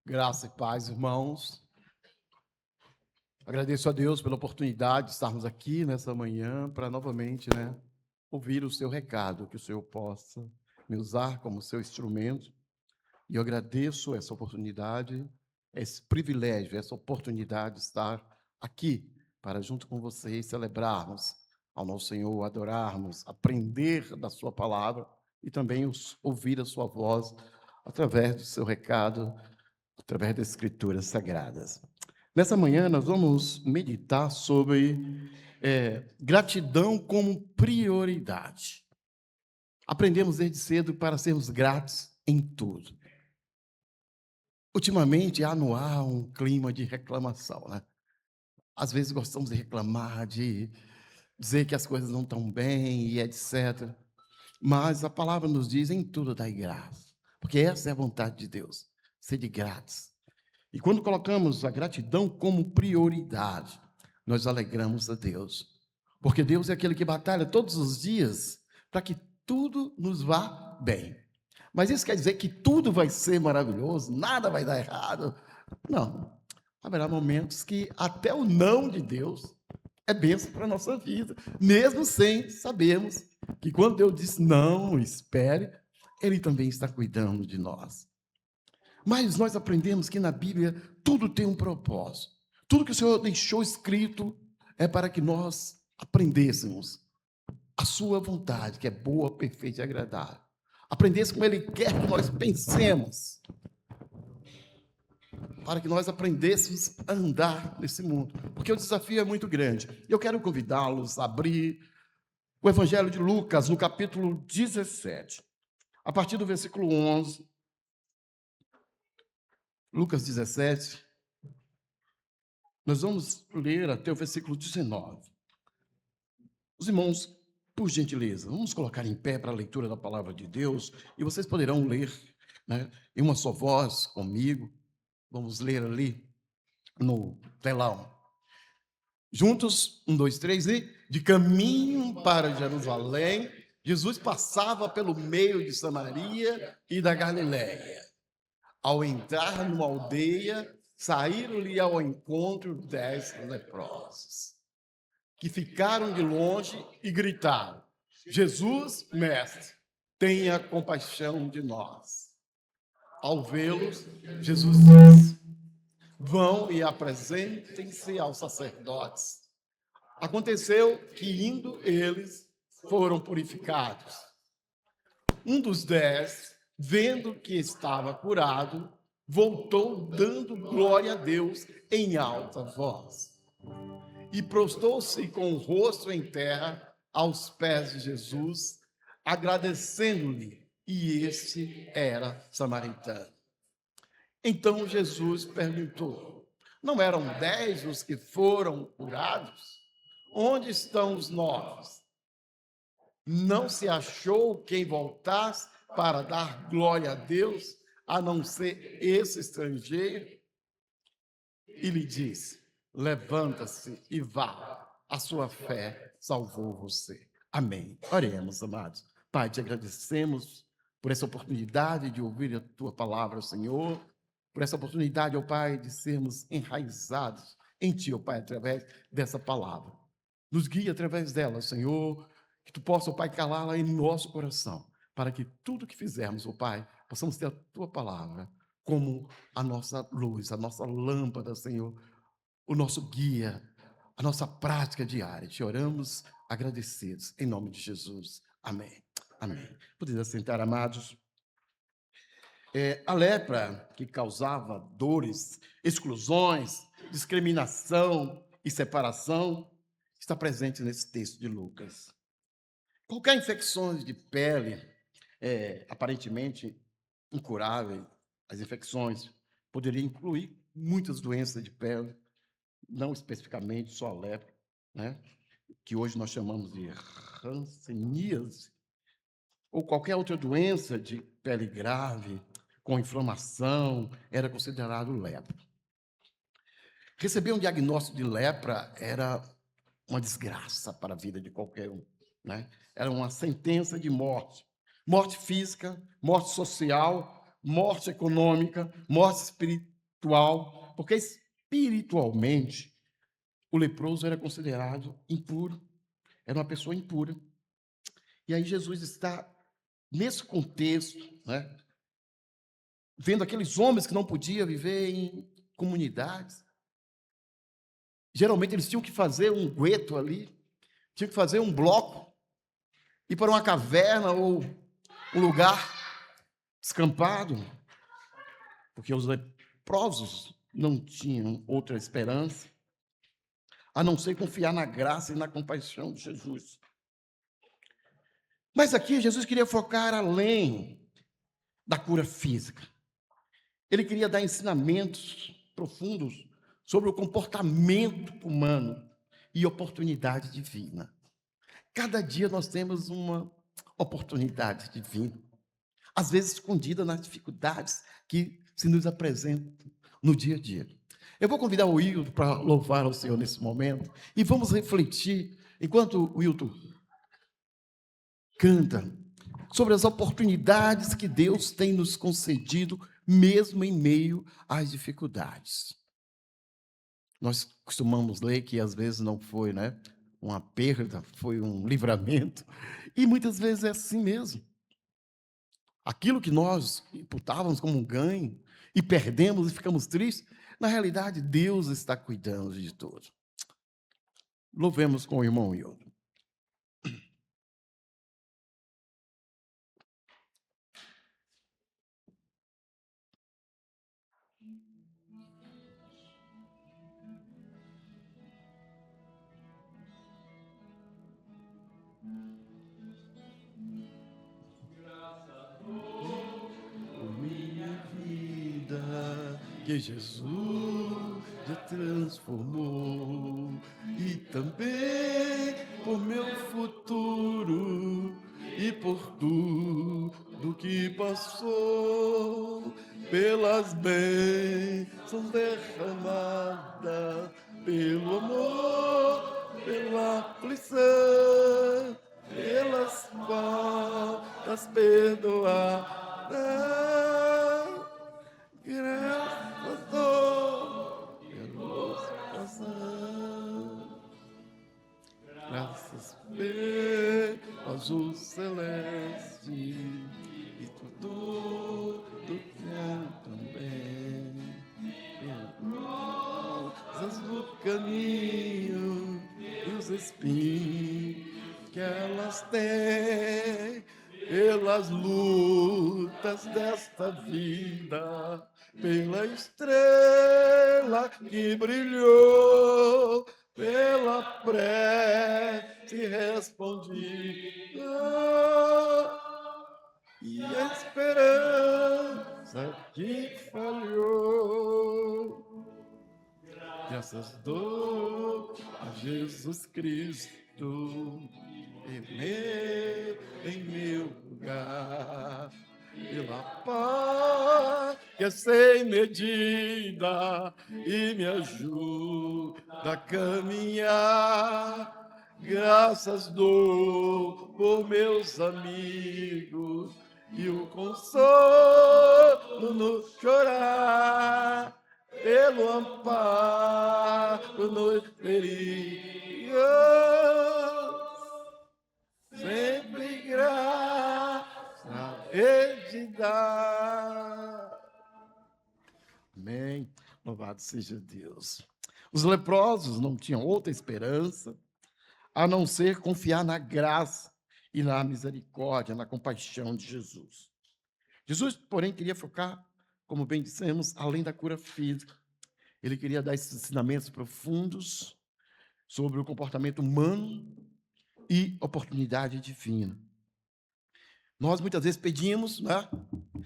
Graça e paz, irmãos. Agradeço a Deus pela oportunidade de estarmos aqui nessa manhã para novamente, ouvir o seu recado, que o Senhor possa me usar como seu instrumento. E eu agradeço essa oportunidade, esse privilégio, essa oportunidade de estar aqui para, junto com vocês, celebrarmos ao nosso Senhor, adorarmos, aprender da sua palavra e também ouvir a sua voz através do seu recado, através das Escrituras Sagradas. Nessa manhã, nós vamos meditar sobre gratidão como prioridade. Aprendemos desde cedo para sermos gratos em tudo. Ultimamente, há no ar um clima de reclamação, né? Às vezes gostamos de reclamar, de dizer que as coisas não estão bem e etc. Mas a palavra nos diz: em tudo dai graça, porque essa é a vontade de Deus, ser de gratos. E quando colocamos a gratidão como prioridade, nós alegramos a Deus, porque Deus é aquele que batalha todos os dias para que tudo nos vá bem. Mas isso quer dizer que tudo vai ser maravilhoso, nada vai dar errado? Não. Haverá momentos que até o não de Deus é bênção para a nossa vida, mesmo sem sabermos que quando Deus diz não, espere, Ele também está cuidando de nós. Mas nós aprendemos que na Bíblia tudo tem um propósito. Tudo que o Senhor deixou escrito é para que nós aprendêssemos a sua vontade, que é boa, perfeita e agradável. Aprendêssemos como Ele quer que nós pensemos, para que nós aprendêssemos a andar nesse mundo. Porque o desafio é muito grande. Eu quero convidá-los a abrir o Evangelho de Lucas, no capítulo 17, a partir do versículo 11. Lucas 17, nós vamos ler até o versículo 19. Os irmãos, por gentileza, vamos colocar em pé para a leitura da palavra de Deus, e vocês poderão ler, em uma só voz comigo. Vamos ler ali no telão. Juntos, 1, 2, 3, e de caminho para Jerusalém, Jesus passava pelo meio de Samaria e da Galiléia. Ao entrar numa aldeia, saíram-lhe ao encontro 10 leprosos, que ficaram de longe e gritaram: Jesus, mestre, tenha compaixão de nós. Ao vê-los, Jesus disse: vão e apresentem-se aos sacerdotes. Aconteceu que, indo eles, foram purificados. Um dos 10, vendo que estava curado, voltou dando glória a Deus em alta voz. E prostou-se com o rosto em terra aos pés de Jesus, agradecendo-lhe, e este era samaritano. Então Jesus perguntou: não eram 10 os que foram curados? Onde estão os 9? Não se achou quem voltasse para dar glória a Deus, a não ser esse estrangeiro? E lhe disse: levanta-se e vá, a sua fé salvou você. Amém. Oremos, amados. Pai, te agradecemos por essa oportunidade de ouvir a tua palavra, Senhor, por essa oportunidade, ó Pai, de sermos enraizados em ti, ó Pai, através dessa palavra. Nos guia através dela, Senhor, que tu possa, ó Pai, calá-la em nosso coração, para que tudo que fizermos, ó Pai, possamos ter a tua palavra como a nossa luz, a nossa lâmpada, Senhor, o nosso guia, a nossa prática diária. Te oramos agradecidos, em nome de Jesus. Amém. Amém. Podem assentar, amados. A lepra, que causava dores, exclusões, discriminação e separação, está presente nesse texto de Lucas. Qualquer infecção de pele, aparentemente incurável, as infecções poderiam incluir muitas doenças de pele, não especificamente só a lepra, que hoje nós chamamos de hanseníase, ou qualquer outra doença de pele grave, com inflamação, era considerado lepra. Receber um diagnóstico de lepra era uma desgraça para a vida de qualquer um, Era uma sentença de morte. Morte física, morte social, morte econômica, morte espiritual, porque espiritualmente o leproso era considerado impuro, era uma pessoa impura. E aí Jesus está nesse contexto, né, vendo aqueles homens que não podiam viver em comunidades. Geralmente eles tinham que fazer um gueto ali, tinham que fazer um bloco, ir para uma caverna ou um lugar descampado, porque os leprosos não tinham outra esperança a não ser confiar na graça e na compaixão de Jesus. Mas aqui Jesus queria focar além da cura física. Ele queria dar ensinamentos profundos sobre o comportamento humano e oportunidade divina. Cada dia nós temos uma oportunidade divina, às vezes escondida nas dificuldades que se nos apresentam no dia a dia. Eu vou convidar o Wilton para louvar ao Senhor nesse momento e vamos refletir, enquanto o Wilton canta, sobre as oportunidades que Deus tem nos concedido, mesmo em meio às dificuldades. Nós costumamos ler que às vezes não foi, né, uma perda, foi um livramento, e muitas vezes é assim mesmo. Aquilo que nós imputávamos como um ganho e perdemos e ficamos tristes, na realidade Deus está cuidando de tudo. Louvemos com o irmão Wilton. Que Jesus já transformou, e também por meu futuro e por tudo que passou, pelas bênçãos derramadas, pelo amor, pela aflição, pelas faltas perdoadas. Graças dou pelos passar, graças pelo azul celeste e tudo que há também, pelas do caminho e os espinhos que elas têm, pelas lutas desta vida, pela estrela que brilhou, pela prece respondida e a esperança que falhou. Graças dou a Jesus Cristo em meu lugar, pela paz que é sem medida e me ajuda a caminhar. Graças dou por meus amigos e o consolo no chorar, pelo amparo nos perigos, sempre graça Ele dá. Amém. Louvado seja Deus. Os leprosos não tinham outra esperança a não ser confiar na graça e na misericórdia, na compaixão de Jesus. Jesus, porém, queria focar, como bem dissemos, além da cura física. Ele queria dar esses ensinamentos profundos sobre o comportamento humano e oportunidade divina. Nós muitas vezes pedimos, né?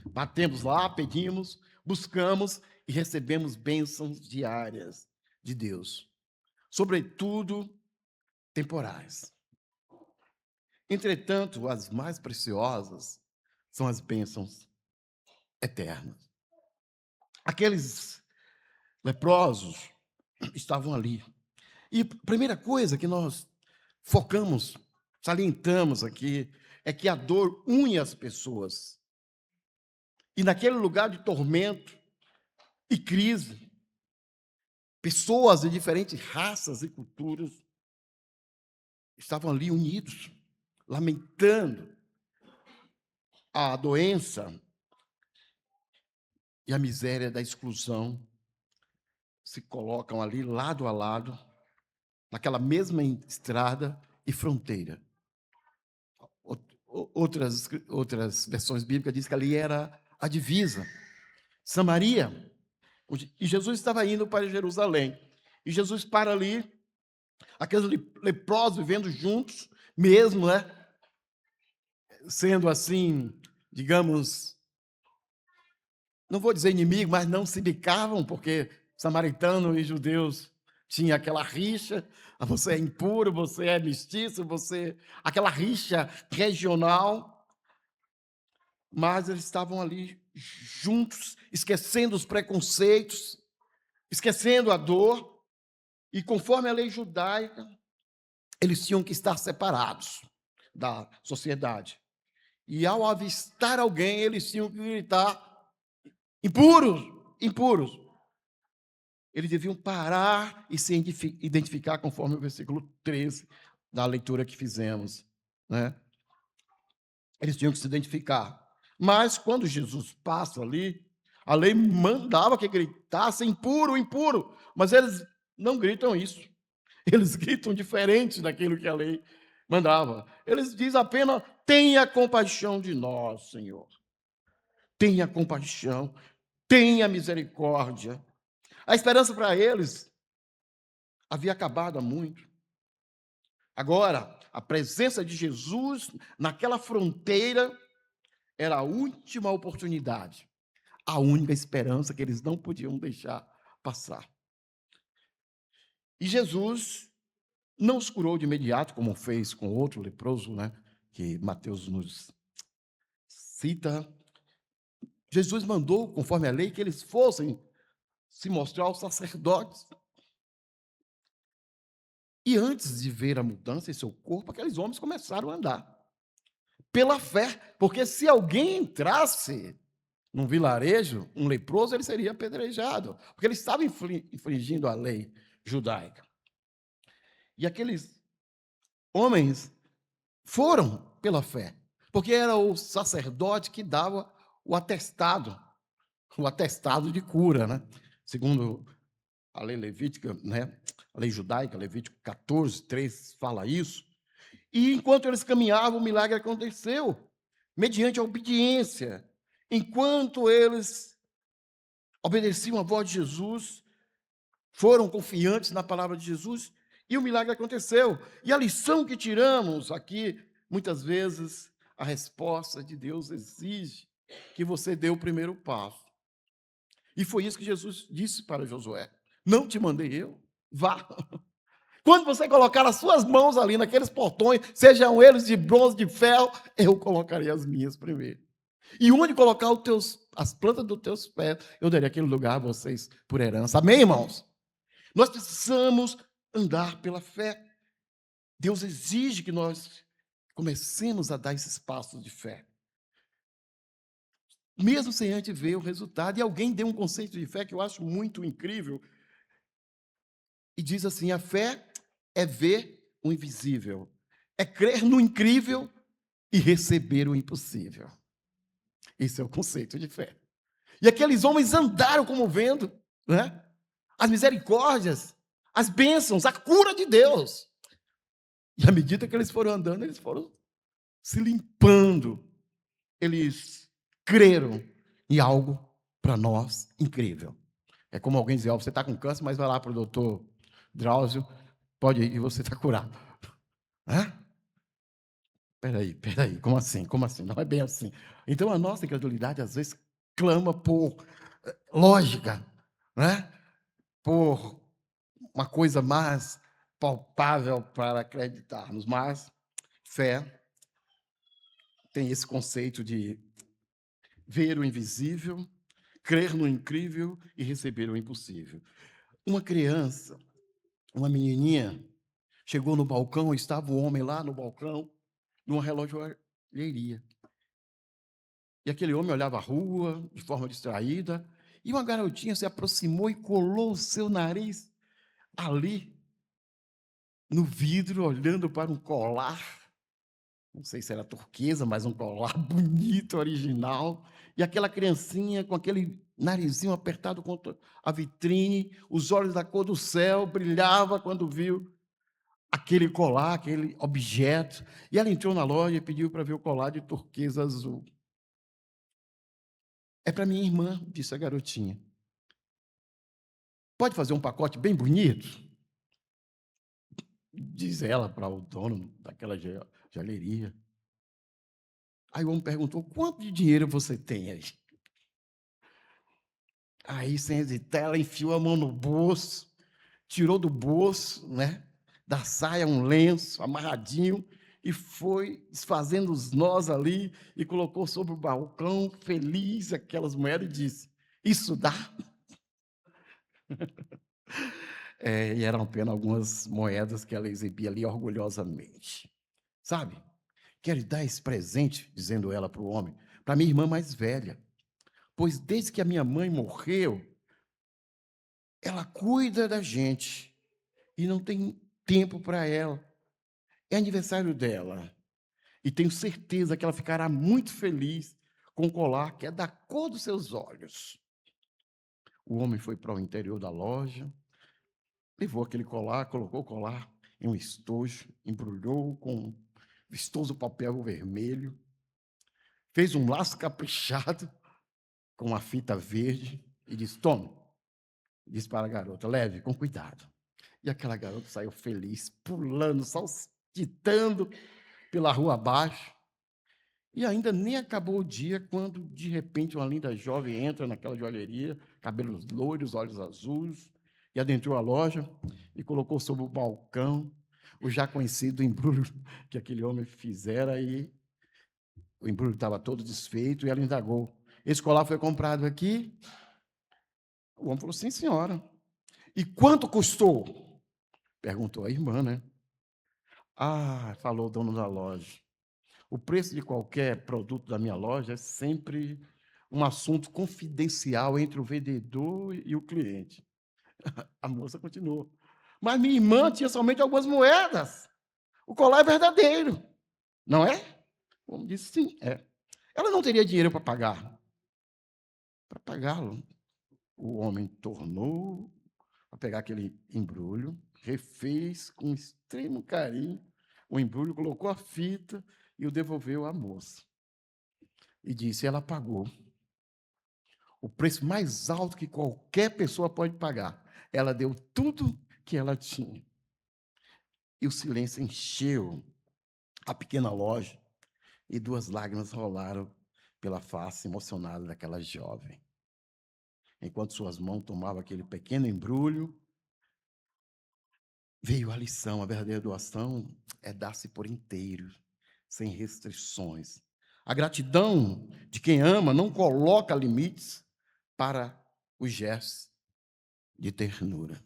Batemos lá, pedimos, buscamos e recebemos bênçãos diárias de Deus, sobretudo temporais. Entretanto, as mais preciosas são as bênçãos eternas. Aqueles leprosos estavam ali. E a primeira coisa que nós focamos, salientamos aqui, é que a dor une as pessoas. E naquele lugar de tormento, e crise. Pessoas de diferentes raças e culturas estavam ali unidos, lamentando a doença e a miséria da exclusão. Se colocam ali lado a lado, naquela mesma estrada e fronteira. Outras versões bíblicas dizem que ali era a divisa, Samaria. E Jesus estava indo para Jerusalém. E Jesus para ali, aqueles leprosos vivendo juntos, mesmo, né? Sendo assim, digamos, não vou dizer inimigo, mas não se bicavam, porque samaritano e judeus tinha aquela rixa, você é impuro, você é mestiço, aquela rixa regional, mas eles estavam ali juntos, esquecendo os preconceitos, esquecendo a dor, e conforme a lei judaica, eles tinham que estar separados da sociedade. E ao avistar alguém, eles tinham que gritar: impuros, impuros. Eles deviam parar e se identificar conforme o versículo 13 da leitura que fizemos, né? Eles tinham que se identificar. Mas quando Jesus passa ali, a lei mandava que gritassem impuro, impuro, mas eles não gritam isso. Eles gritam diferente daquilo que a lei mandava. Eles dizem apenas: tenha compaixão de nós, Senhor. Tenha compaixão, tenha misericórdia. A esperança para eles havia acabado há muito. Agora, a presença de Jesus naquela fronteira era a última oportunidade, a única esperança que eles não podiam deixar passar. E Jesus não os curou de imediato, como fez com outro leproso, né, que Mateus nos cita. Jesus mandou, conforme a lei, que eles fossem se mostrar aos sacerdotes. E antes de ver a mudança em seu corpo, aqueles homens começaram a andar pela fé, porque se alguém entrasse num vilarejo, um leproso, ele seria apedrejado, porque ele estava infringindo a lei judaica. E aqueles homens foram pela fé, porque era o sacerdote que dava o atestado de cura, né? Segundo a lei levítica, né? A lei judaica, Levítico 14, 3, fala isso. E enquanto eles caminhavam, o milagre aconteceu, mediante a obediência. Enquanto eles obedeciam à voz de Jesus, foram confiantes na palavra de Jesus, e o milagre aconteceu. E a lição que tiramos aqui, muitas vezes, a resposta de Deus exige que você dê o primeiro passo. E foi isso que Jesus disse para Josué: não te mandei eu, vá. Quando você colocar as suas mãos ali naqueles portões, sejam eles de bronze, de ferro, eu colocarei as minhas primeiro. E onde colocar as plantas dos teus pés, eu darei aquele lugar a vocês por herança. Amém, irmãos? Nós precisamos andar pela fé. Deus exige que nós comecemos a dar esses passos de fé, mesmo sem antes ver o resultado. E alguém deu um conceito de fé que eu acho muito incrível, e diz assim: a fé é ver o invisível, é crer no incrível e receber o impossível. Esse é o conceito de fé. E aqueles homens andaram como vendo, né? As misericórdias, as bênçãos, a cura de Deus. E à medida que eles foram andando, eles foram se limpando. Eles creram em algo para nós incrível. É como alguém dizer: você está com câncer, mas vai lá para o doutor Drauzio, pode ir e você está curado. Peraí, como assim? Como assim? Não é bem assim. Então a nossa incredulidade às vezes clama por lógica, né? Por uma coisa mais palpável para acreditarmos, mas fé tem esse conceito de ver o invisível, crer no incrível e receber o impossível. Uma criança, uma menininha, chegou no balcão, estava o homem lá no balcão, numa relojoaria. E aquele homem olhava a rua de forma distraída E uma garotinha se aproximou e colou o seu nariz ali no vidro, olhando para um colar. Não sei se era turquesa, mas um colar bonito, original. E aquela criancinha com aquele narizinho apertado contra a vitrine, os olhos da cor do céu, brilhava quando viu aquele colar, aquele objeto. E ela entrou na loja e pediu para ver o colar de turquesa azul. É para minha irmã, disse a garotinha. Pode fazer um pacote bem bonito? Diz ela para o dono daquela joalheria. Aí o homem perguntou: quanto de dinheiro você tem aí? Aí, sem hesitar, ela enfiou a mão no bolso, tirou do bolso, né, da saia um lenço amarradinho e foi desfazendo os nós ali e colocou sobre o balcão, feliz, aquelas moedas e disse: isso dá? E eram apenas algumas moedas que ela exibia ali orgulhosamente. Sabe? Quero dar esse presente, dizendo ela para o homem, para minha irmã mais velha, pois desde que a minha mãe morreu, ela cuida da gente e não tem tempo para ela. É aniversário dela e tenho certeza que ela ficará muito feliz com o colar que é da cor dos seus olhos. O homem foi para o interior da loja, levou aquele colar, colocou o colar em um estojo, embrulhou com um vistoso papel vermelho, fez um laço caprichado com uma fita verde e disse: tome. Disse para a garota: leve com cuidado. E aquela garota saiu feliz, pulando, saltitando pela rua abaixo. E ainda nem acabou o dia quando, de repente, uma linda jovem entra naquela joalheria, cabelos loiros, olhos azuis, e adentrou a loja e colocou sobre o balcão o já conhecido embrulho que aquele homem fizera, e o embrulho estava todo desfeito, e ela indagou: esse colar foi comprado aqui? O homem falou: sim, senhora. E quanto custou? Perguntou a irmã, né? Ah, falou o dono da loja. O preço de qualquer produto da minha loja é sempre um assunto confidencial entre o vendedor e o cliente. A moça continuou: mas minha irmã tinha somente algumas moedas. O colar é verdadeiro, não é? O homem disse: sim, é. Ela não teria dinheiro para pagar. Para pagá-lo, o homem tornou a pegar aquele embrulho, refez com extremo carinho o embrulho, colocou a fita e o devolveu à moça. E disse: ela pagou o preço mais alto que qualquer pessoa pode pagar. Ela deu tudo que ela tinha. E o silêncio encheu a pequena loja e duas lágrimas rolaram pela face emocionada daquela jovem. Enquanto suas mãos tomavam aquele pequeno embrulho, veio a lição: a verdadeira doação é dar-se por inteiro, sem restrições. A gratidão de quem ama não coloca limites para os gestos de ternura.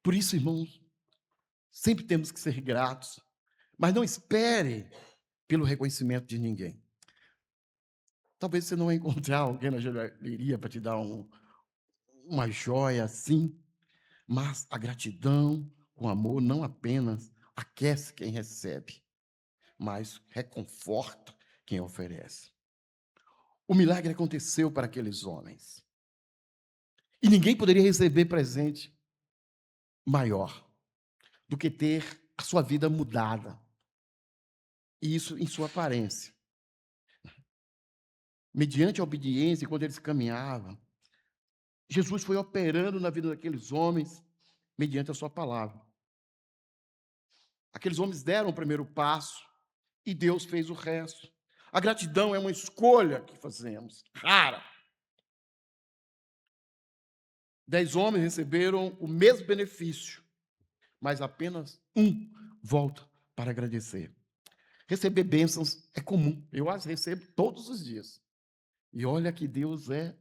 Por isso, irmãos, sempre temos que ser gratos, mas não espere pelo reconhecimento de ninguém. Talvez você não vai encontrar alguém na joalheria para te dar uma joia assim, mas a gratidão com amor não apenas aquece quem recebe, mas reconforta quem oferece. O milagre aconteceu para aqueles homens. E ninguém poderia receber presente maior do que ter a sua vida mudada. E isso em sua aparência. Mediante a obediência, quando eles caminhavam, Jesus foi operando na vida daqueles homens mediante a sua palavra. Aqueles homens deram o primeiro passo e Deus fez o resto. A gratidão é uma escolha que fazemos, rara. 10 homens receberam o mesmo benefício, mas apenas um volta para agradecer. Receber bênçãos é comum, eu as recebo todos os dias. E olha que Deus é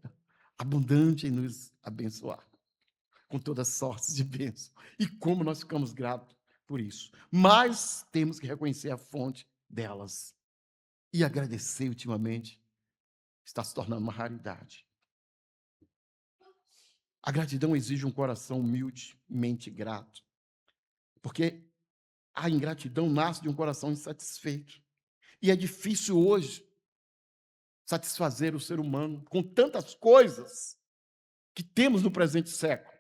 abundante em nos abençoar, com todas sortes de bênçãos. E como nós ficamos gratos por isso. Mas temos que reconhecer a fonte delas. E agradecer ultimamente está se tornando uma raridade. A gratidão exige um coração humildemente grato, porque a ingratidão nasce de um coração insatisfeito. E é difícil hoje satisfazer o ser humano com tantas coisas que temos no presente século.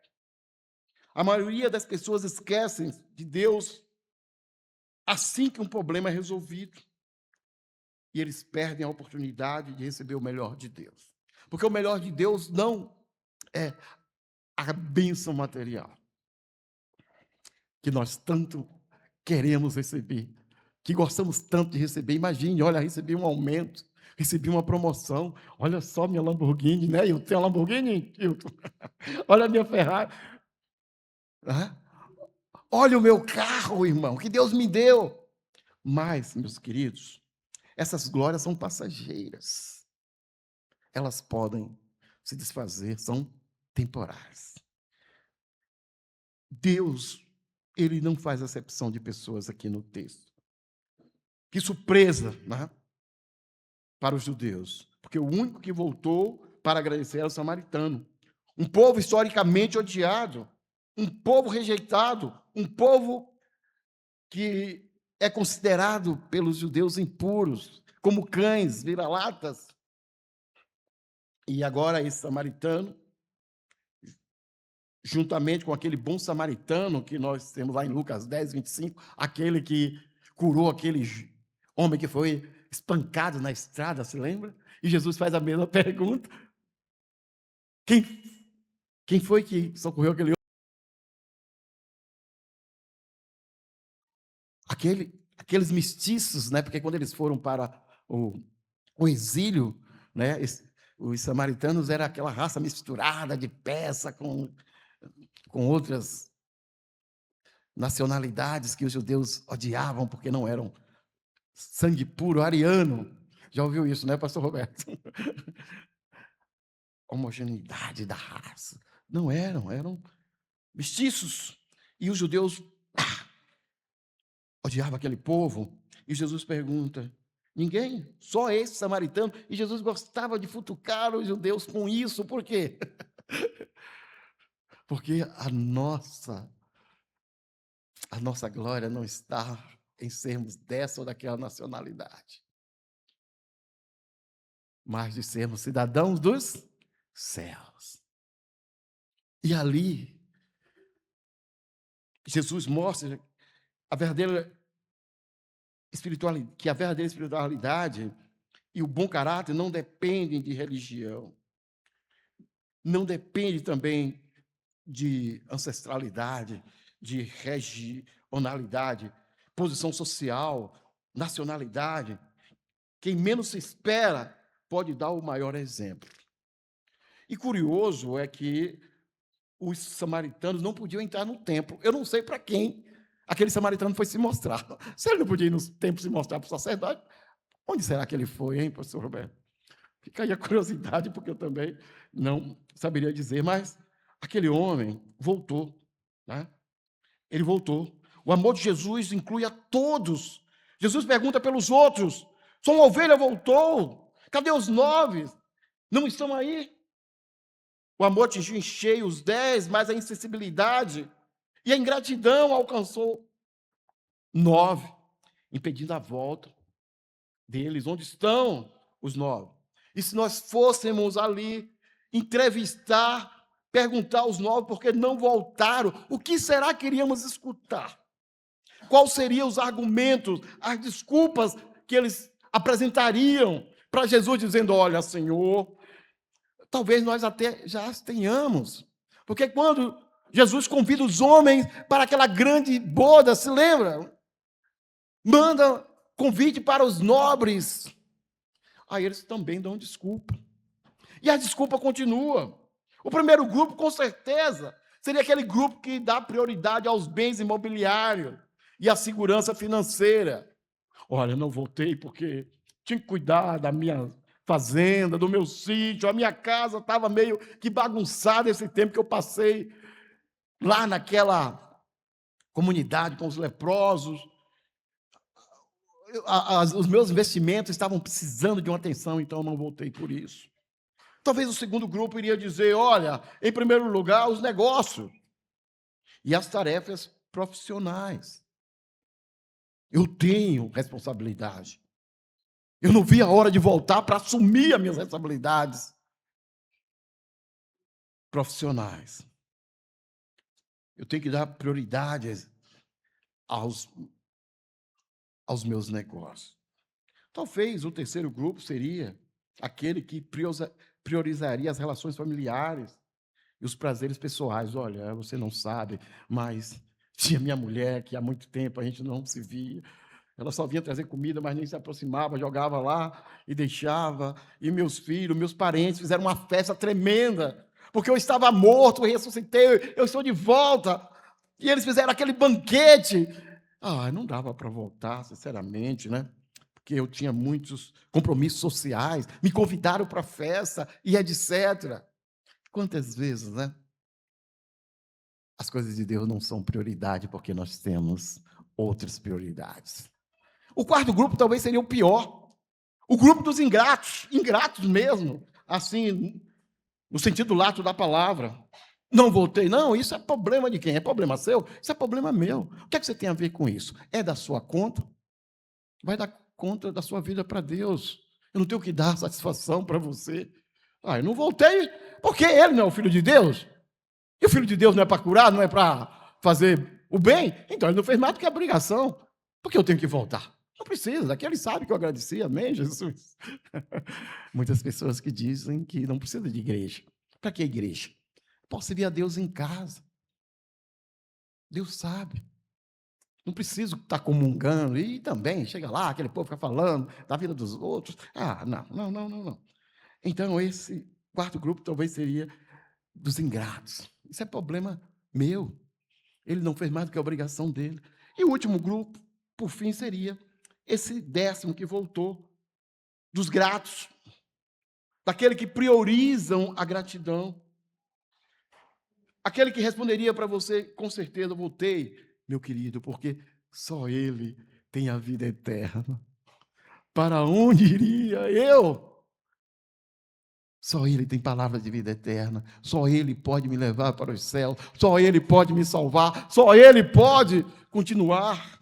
A maioria das pessoas esquecem de Deus assim que um problema é resolvido. E eles perdem a oportunidade de receber o melhor de Deus. Porque o melhor de Deus não é a bênção material que nós tanto queremos receber, que gostamos tanto de receber. Imagine, olha, recebi um aumento, recebi uma promoção, olha só minha Lamborghini, né? Eu tenho uma Lamborghini, Hilton. Olha a minha Ferrari. Olha o meu carro, irmão, que Deus me deu. Mas, meus queridos, essas glórias são passageiras. Elas podem se desfazer, são temporais. Deus, ele não faz acepção de pessoas aqui no texto. Que surpresa, né? Para os judeus, porque o único que voltou para agradecer era o samaritano. Um povo historicamente odiado, um povo rejeitado, um povo que é considerado pelos judeus impuros, como cães, vira-latas. E agora esse samaritano, juntamente com aquele bom samaritano que nós temos lá em Lucas 10, 25, aquele que curou aquele homem que foi espancado na estrada, se lembra? E Jesus faz a mesma pergunta. Quem foi que socorreu aquele homem? Aqueles mestiços, né? Porque quando eles foram para o exílio, né? Os samaritanos eram aquela raça misturada de peça com outras nacionalidades que os judeus odiavam porque não eram sangue puro, ariano. Já ouviu isso, né, pastor Roberto? Homogeneidade da raça. Não eram mestiços. E os judeus odiavam aquele povo. E Jesus pergunta: ninguém? Só esse samaritano? E Jesus gostava de futucar os judeus com isso. Por quê? Porque a nossa glória não está em sermos dessa ou daquela nacionalidade, mas de sermos cidadãos dos céus. E ali, Jesus mostra a verdadeira espiritualidade, que a verdadeira espiritualidade e o bom caráter não dependem de religião, não depende também de ancestralidade, de regionalidade, posição social, nacionalidade. Quem menos se espera pode dar o maior exemplo. E curioso é que os samaritanos não podiam entrar no templo. Eu não sei para quem aquele samaritano foi se mostrar. Se ele não podia ir no templo se mostrar para o sacerdote, onde será que ele foi, hein, pastor Roberto? Fica aí a curiosidade, porque eu também não saberia dizer, mas aquele homem voltou, né? Ele voltou. O amor de Jesus inclui a todos. Jesus pergunta pelos outros: só uma ovelha voltou? Cadê os 9? Não estão aí? O amor atingiu em cheio os 10, mas a insensibilidade e a ingratidão alcançou 9, impedindo a volta deles. Onde estão os 9? E se nós fôssemos ali entrevistar, perguntar aos 9 por que não voltaram, o que será que iríamos escutar? Quais seriam os argumentos, as desculpas que eles apresentariam para Jesus, dizendo: olha, Senhor, talvez nós até já as tenhamos. Porque quando Jesus convida os homens para aquela grande boda, se lembra? Manda convite para os nobres. Aí eles também dão desculpa. E a desculpa continua. O primeiro grupo, com certeza, seria aquele grupo que dá prioridade aos bens imobiliários e à segurança financeira. Olha, não voltei porque tinha que cuidar da minha fazenda, do meu sítio, a minha casa estava meio que bagunçada esse tempo que eu passei lá naquela comunidade com os leprosos. Os meus investimentos estavam precisando de uma atenção, então eu não voltei por isso. Talvez o segundo grupo iria dizer, olha, em primeiro lugar, os negócios e as tarefas profissionais. Eu tenho responsabilidade. Eu não vi a hora de voltar para assumir as minhas responsabilidades profissionais. Eu tenho que dar prioridade aos meus negócios. Talvez o terceiro grupo seria aquele que priorizaria as relações familiares e os prazeres pessoais. Olha, você não sabe, mas tinha minha mulher que há muito tempo a gente não se via. Ela só vinha trazer comida, mas nem se aproximava, jogava lá e deixava. E meus filhos, meus parentes fizeram uma festa tremenda, porque eu estava morto, eu ressuscitei, eu estou de volta. E eles fizeram aquele banquete. Ah, não dava para voltar, sinceramente, né? Porque eu tinha muitos compromissos sociais, me convidaram para a festa e etc. Quantas vezes, né? As coisas de Deus não são prioridade porque nós temos outras prioridades. O quarto grupo talvez seria o pior. O grupo dos ingratos, ingratos mesmo, assim, no sentido lato da palavra. Não voltei, não, isso é problema de quem? É problema seu? Isso é problema meu. O que é que você tem a ver com isso? É da sua conta? Vai dar conta da sua vida para Deus. Eu não tenho que dar satisfação para você. Ah, eu não voltei porque ele não é o Filho de Deus. E o Filho de Deus não é para curar, não é para fazer o bem. Então ele não fez mais do que a obrigação. Por que eu tenho que voltar? Não precisa, daqui ele sabe que eu agradeci, amém, Jesus? Muitas pessoas que dizem que não precisa de igreja. Para que igreja? Posso servir a Deus em casa. Deus sabe. Não preciso estar comungando. E também, chega lá, aquele povo fica falando da vida dos outros. Ah, não. Então, esse quarto grupo talvez seria dos ingratos. Isso é problema meu. Ele não fez mais do que a obrigação dele. E o último grupo, por fim, seria esse 10º que voltou, dos gratos, daquele que priorizam a gratidão. Aquele que responderia para você, com certeza, voltei, meu querido, porque só Ele tem a vida eterna. Para onde iria eu? Só Ele tem palavras de vida eterna. Só Ele pode me levar para os céus. Só Ele pode me salvar. Só Ele pode continuar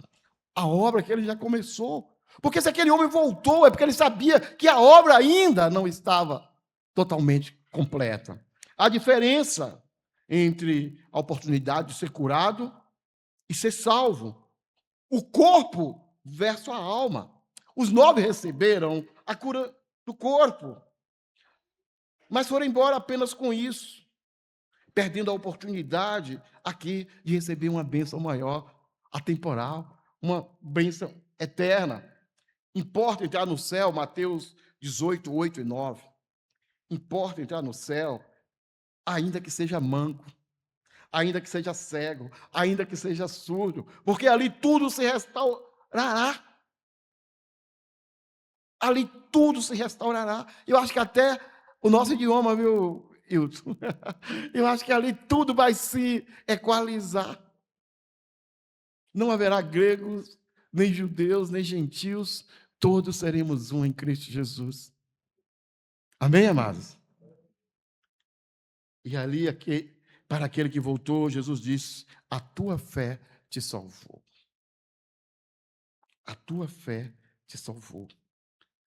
a obra que Ele já começou. Porque se aquele homem voltou, é porque ele sabia que a obra ainda não estava totalmente completa. A diferença entre a oportunidade de ser curado e ser salvo. O corpo versus a alma. Os 9 receberam a cura do corpo, mas foram embora apenas com isso, perdendo a oportunidade aqui de receber uma bênção maior, atemporal, uma bênção eterna. Importa entrar no céu, Mateus 18, 8 e 9. Importa entrar no céu, ainda que seja manco, ainda que seja cego, ainda que seja surdo, porque ali tudo se restaurará. Ali tudo se restaurará. Eu acho que até o nosso idioma, viu, Hilton? Eu acho que ali tudo vai se equalizar. Não haverá gregos, nem judeus, nem gentios, todos seremos um em Cristo Jesus. Amém, amados? E ali, para aquele que voltou, Jesus disse: a tua fé te salvou. A tua fé te salvou.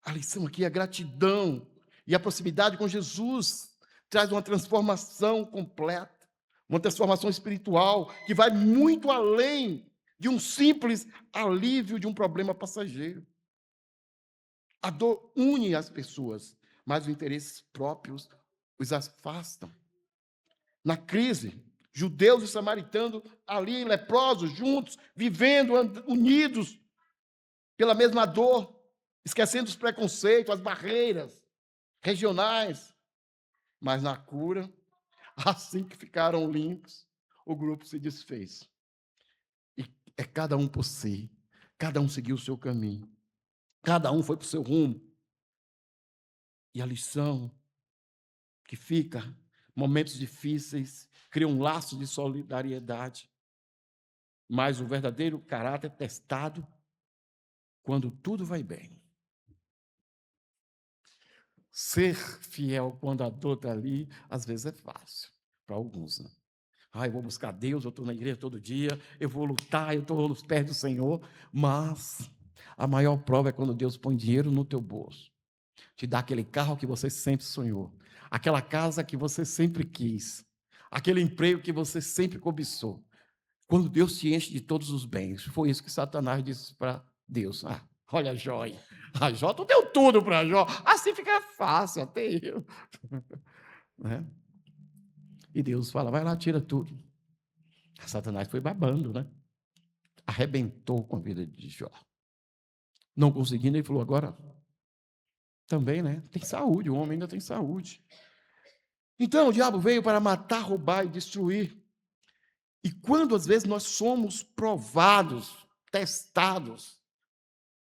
A lição aqui é a gratidão e a proximidade com Jesus traz uma transformação completa, uma transformação espiritual que vai muito além de um simples alívio de um problema passageiro. A dor une as pessoas, mas os interesses próprios os afastam. Na crise, judeus e samaritanos ali, leprosos, juntos, vivendo unidos pela mesma dor, esquecendo os preconceitos, as barreiras regionais. Mas na cura, assim que ficaram limpos, o grupo se desfez. E é cada um por si, cada um seguiu o seu caminho, cada um foi para o seu rumo. E a lição que fica, momentos difíceis, criam um laço de solidariedade. Mas o verdadeiro caráter é testado quando tudo vai bem. ser fiel quando a dor está ali, às vezes é fácil, para alguns, né? Eu vou buscar Deus, eu estou na igreja todo dia, eu vou lutar, eu estou nos pés do Senhor, mas a maior prova é quando Deus põe dinheiro no teu bolso, te dá aquele carro que você sempre sonhou, aquela casa que você sempre quis, aquele emprego que você sempre cobiçou. Quando Deus te enche de todos os bens, foi isso que Satanás disse para Deus. Olha Jó aí. A Jó, tu deu tudo para Jó. Assim fica fácil, até eu. Né? E Deus fala, vai lá, tira tudo. Satanás foi babando, né? Arrebentou com a vida de Jó. Não conseguindo, ele falou, agora também, né? Tem saúde, o homem ainda tem saúde. Então, o diabo veio para matar, roubar e destruir. E quando, às vezes, nós somos provados, testados,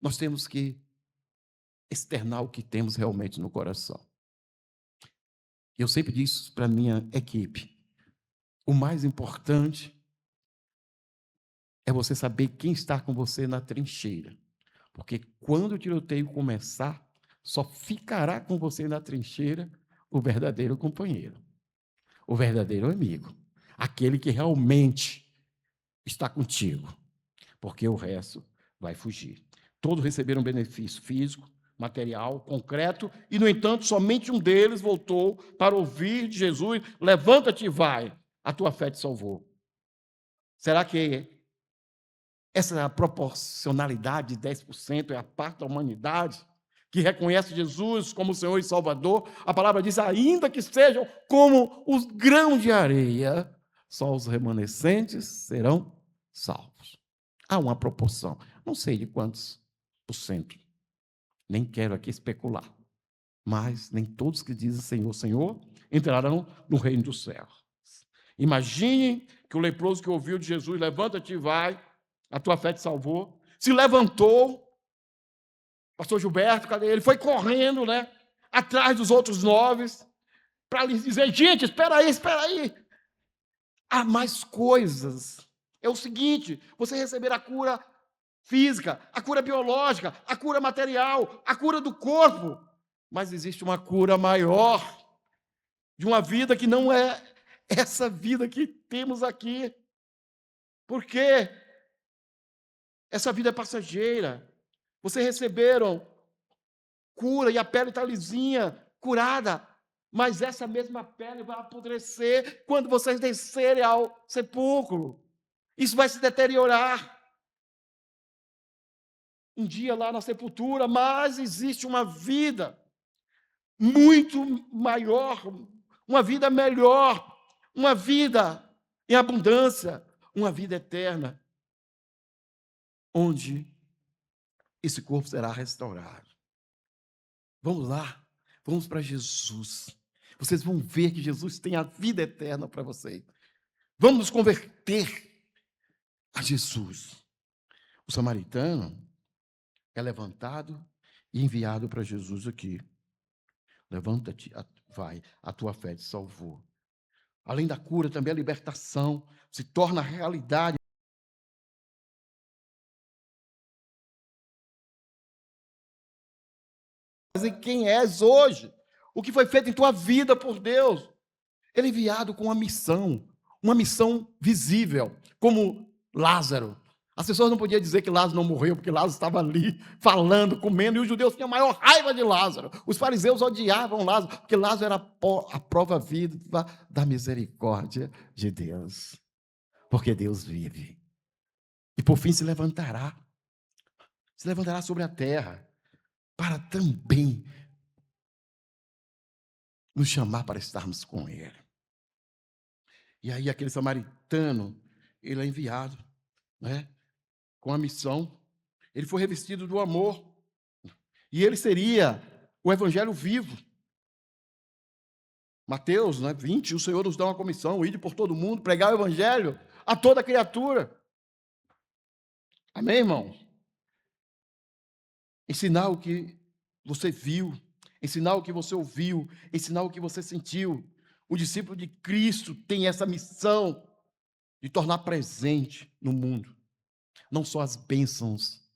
nós temos que externar o que temos realmente no coração. Eu sempre disse para a minha equipe, o mais importante é você saber quem está com você na trincheira. Porque quando o tiroteio começar, só ficará com você na trincheira o verdadeiro companheiro, o verdadeiro amigo, aquele que realmente está contigo, porque o resto vai fugir. Todos receberam benefício físico, material, concreto, e, no entanto, somente um deles voltou para ouvir de Jesus, levanta-te e vai, a tua fé te salvou. Será que essa proporcionalidade de 10% é a parte da humanidade que reconhece Jesus como Senhor e Salvador? A palavra diz, ainda que sejam como os grãos de areia, só os remanescentes serão salvos. Há uma proporção, não sei de quantos por cento, nem quero aqui especular, mas nem todos que dizem Senhor, Senhor, entrarão no reino dos céus. Imagine que o leproso que ouviu de Jesus, levanta-te e vai, a tua fé te salvou, se levantou, pastor Gilberto, cadê ele? Foi correndo, né, atrás dos outros 9, para lhes dizer, gente, espera aí, há mais coisas. É o seguinte, você receberá a cura física, a cura biológica, a cura material, a cura do corpo, mas existe uma cura maior, de uma vida que não é essa vida que temos aqui. Por quê? Essa vida é passageira. Vocês receberam cura e a pele está lisinha, curada, mas essa mesma pele vai apodrecer quando vocês descerem ao sepulcro. Isso vai se deteriorar. Um dia lá na sepultura, mas existe uma vida muito maior, uma vida melhor, uma vida em abundância, uma vida eterna, onde esse corpo será restaurado. Vamos lá, vamos para Jesus. Vocês vão ver que Jesus tem a vida eterna para vocês. Vamos nos converter a Jesus. O samaritano é levantado e enviado para Jesus aqui. Levanta-te, vai, a tua fé te salvou. Além da cura, também a libertação se torna realidade. Quem és hoje? O que foi feito em tua vida por Deus? Ele é enviado com uma missão visível, como Lázaro. As pessoas não podiam dizer que Lázaro não morreu, porque Lázaro estava ali, falando, comendo, e os judeus tinham a maior raiva de Lázaro. Os fariseus odiavam Lázaro, porque Lázaro era a prova viva da misericórdia de Deus. Porque Deus vive. E por fim se levantará sobre a terra, para também nos chamar para estarmos com Ele. E aí aquele samaritano, ele é enviado, né, com a missão. Ele foi revestido do amor. E ele seria o evangelho vivo. Mateus, 20, o Senhor nos dá uma comissão, ide por todo mundo, pregar o evangelho a toda criatura. Amém, irmão? Ensinar o que você viu, ensinar o que você ouviu, ensinar o que você sentiu. O discípulo de Cristo tem essa missão de tornar presente no mundo, não só as bênçãos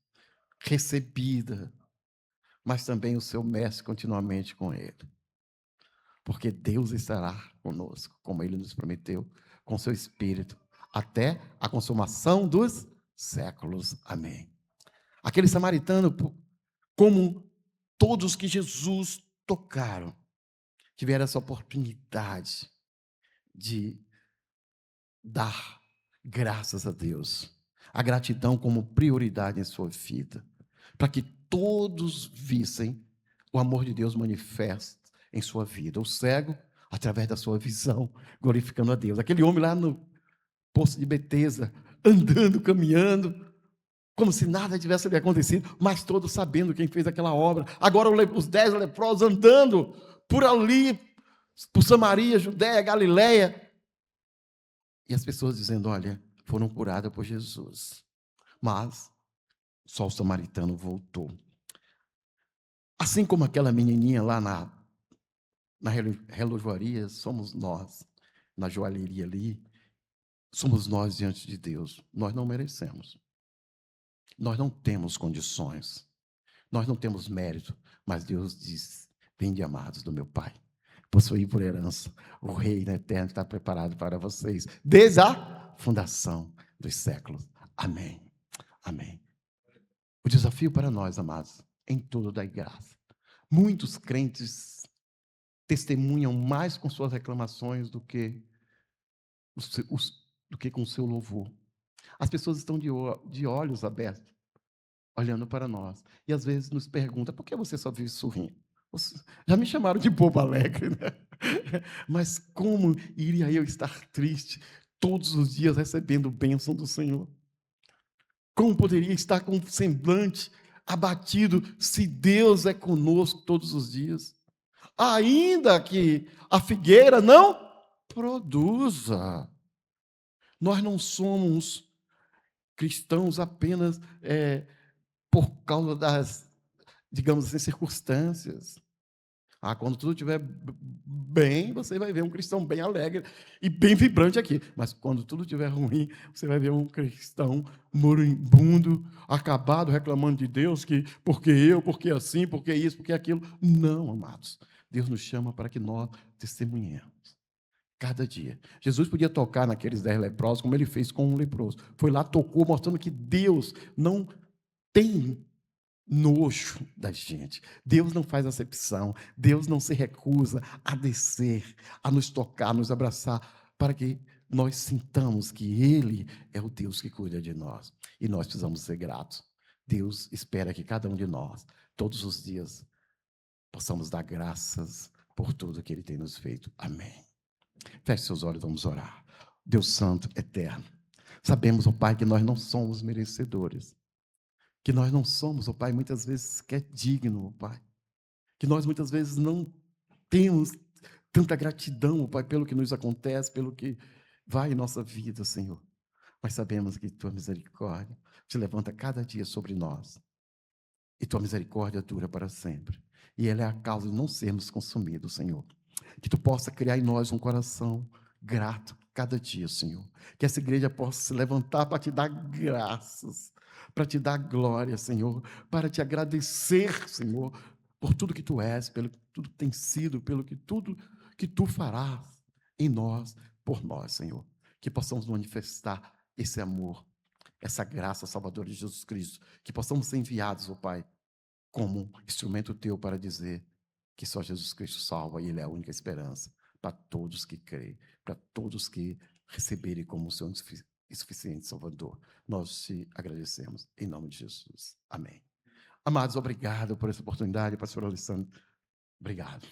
recebidas, mas também o seu mestre continuamente com ele. Porque Deus estará conosco, como ele nos prometeu, com seu Espírito, até a consumação dos séculos. Amém. Aquele samaritano, como todos que Jesus tocaram, tiveram essa oportunidade de dar graças a Deus, a gratidão como prioridade em sua vida, para que todos vissem o amor de Deus manifesto em sua vida. O cego, através da sua visão, glorificando a Deus. Aquele homem lá no poço de Betesda, andando, caminhando, como se nada tivesse lhe acontecido, mas todos sabendo quem fez aquela obra. Agora os 10 leprosos andando por ali, por Samaria, Judéia, Galiléia, e as pessoas dizendo, olha, foram curadas por Jesus. Mas só o samaritano voltou. Assim como aquela menininha lá na relojoaria, somos nós. Na joalheria ali, somos nós diante de Deus. Nós não merecemos. Nós não temos condições. Nós não temos mérito. Mas Deus diz, vinde amados do meu Pai. Possuí por herança o reino eterno que está preparado para vocês. Desde a fundação dos séculos. Amém. Amém. O desafio para nós, amados, em tudo dai graça. Muitos crentes testemunham mais com suas reclamações do que com seu louvor. As pessoas estão de olhos abertos, olhando para nós. E às vezes nos perguntam, por que você só vive sorrindo? Já me chamaram de bobo alegre, né? Mas como iria eu estar triste todos os dias recebendo bênção do Senhor? Como poderia estar com um semblante abatido se Deus é conosco todos os dias? Ainda que a figueira não produza. Nós não somos cristãos apenas por causa das, digamos assim, circunstâncias. Quando tudo estiver bem, você vai ver um cristão bem alegre e bem vibrante aqui. Mas quando tudo estiver ruim, você vai ver um cristão moribundo, acabado, reclamando de Deus, que porque assim, porque isso, porque aquilo. Não, amados. Deus nos chama para que nós testemunhemos. Cada dia. Jesus podia tocar naqueles 10 leprosos, como ele fez com um leproso. Foi lá, tocou, mostrando que Deus não tem nojo da gente. Deus não faz acepção. Deus não se recusa a descer, a nos tocar, a nos abraçar, para que nós sintamos que Ele é o Deus que cuida de nós. E nós precisamos ser gratos. Deus espera que cada um de nós, todos os dias, possamos dar graças por tudo que Ele tem nos feito. Amém. Feche seus olhos, vamos orar. Deus Santo, eterno, sabemos, ó Pai, que nós não somos merecedores, que nós não somos, ó Pai, muitas vezes sequer digno, ó Pai, que nós muitas vezes não temos tanta gratidão, ó Pai, pelo que nos acontece, pelo que vai em nossa vida, Senhor, mas sabemos que Tua misericórdia se levanta cada dia sobre nós, e Tua misericórdia dura para sempre, e ela é a causa de não sermos consumidos, Senhor. Que Tu possa criar em nós um coração grato cada dia, Senhor. Que essa igreja possa se levantar para Te dar graças, para Te dar glória, Senhor, para Te agradecer, Senhor, por tudo que Tu és, pelo que tudo tem sido, pelo que tudo que Tu farás em nós, por nós, Senhor. Que possamos manifestar esse amor, essa graça salvadora de Jesus Cristo. Que possamos ser enviados, ó Pai, como instrumento Teu para dizer que só Jesus Cristo salva e Ele é a única esperança para todos que creem, para todos que receberem como o seu insuficiente Salvador. Nós te agradecemos, em nome de Jesus. Amém. Amados, obrigado por essa oportunidade, pastor Alessandro. Obrigado.